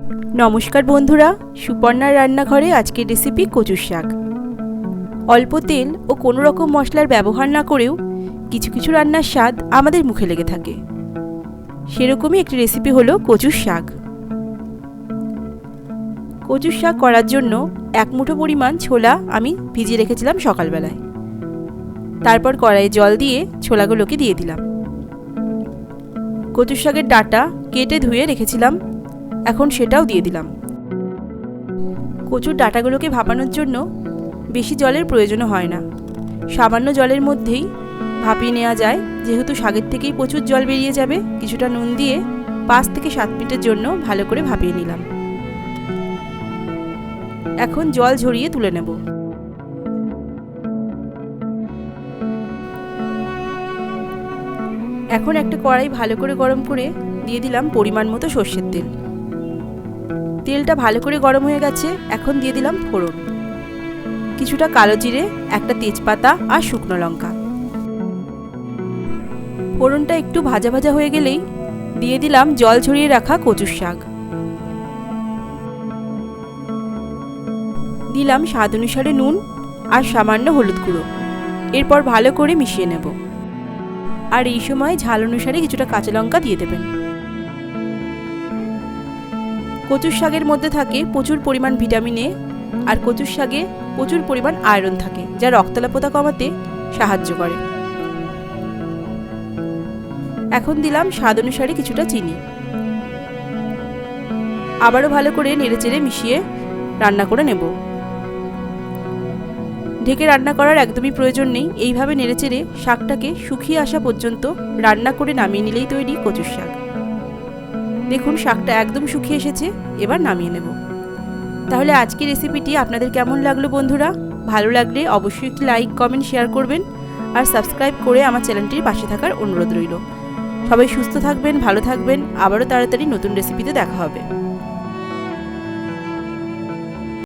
নমস্কার বন্ধুরা, সুপর্ণার রান্নাঘরে আজকের রেসিপি কচুর শাক। অল্প তেল ও কোনো রকম মশলার ব্যবহার না করেও কিছু কিছু রান্নার স্বাদ আমাদের মুখে লেগে থাকে। সেরকমই একটি রেসিপি হলো কচুর শাক। কচুর শাক করার জন্য 1 মুঠো পরিমাণ ছোলা আমি ভিজিয়ে রেখেছিলাম সকালবেলায়। তারপর কড়াইয়ে জল দিয়ে ছোলাগুলোকে দিয়ে দিলাম। কচুর শাকের ডাঁটা কেটে ধুয়ে রেখেছিলাম, এখন সেটাও দিয়ে দিলাম। কচুর ডাঁটাগুলোকে ভাপানোর জন্য বেশি জলের প্রয়োজন হয় না, সামান্য জলের মধ্যেই ভাপিয়ে নেওয়া যায়। যেহেতু শাকের থেকেই প্রচুর জল বেরিয়ে যাবে, কিছুটা নুন দিয়ে 5 থেকে 7 মিনিটের জন্য ভালো করে ভাপিয়ে নিলাম। এখন জল ঝরিয়ে তুলে নেব। এখন একটা কড়াই ভালো করে গরম করে দিয়ে দিলাম পরিমাণ মতো সর্ষের তেল। তেলটা ভালো করে গরম হয়ে গেছে, এখন দিয়ে দিলাম ফোড়ন, কিছুটা কালো জিরে, একটা তেজপাতা আর শুকনো লঙ্কা। ফোড়নটা একটু ভাজা ভাজা হয়ে গেলেই দিয়ে দিলাম জল ঝরিয়ে রাখা কচুর শাক। দিলাম স্বাদ অনুসারে নুন আর সামান্য হলুদ গুঁড়ো। এরপর ভালো করে মিশিয়ে নেব। আর এই সময় ঝাল অনুসারে কিছুটা কাঁচা লঙ্কা দিয়ে দেবেন। কচুর শাকের মধ্যে থাকে প্রচুর পরিমাণ ভিটামিন এ, আর কচুর শাকে প্রচুর পরিমাণ আয়রন থাকে, যা রক্তাল্পতা কমাতে সাহায্য করে। এখন দিলাম স্বাদ অনুসারে কিছুটা চিনি। আবারও ভালো করে নেড়েচেড়ে মিশিয়ে রান্না করে নেব। ঢেকে রান্না করার একদমই প্রয়োজন নেই, এইভাবে নেড়েচেড়ে শাকটাকে শুকিয়ে আসা পর্যন্ত রান্না করে নামিয়ে নিলেই তৈরি কচুর শাক। দেখুন শাকটা একদম শুকিয়ে এসেছে, এবার নামিয়ে নেব। তাহলে আজকের রেসিপিটি আপনাদের কেমন লাগলো বন্ধুরা? ভালো লাগলে অবশ্যই একটি লাইক, কমেন্ট, শেয়ার করবেন আর সাবস্ক্রাইব করে আমার চ্যানেলটির পাশে থাকার অনুরোধ রইল। সবাই সুস্থ থাকবেন, ভালো থাকবেন। আবারও তাড়াতাড়ি নতুন রেসিপিতে দেখা হবে।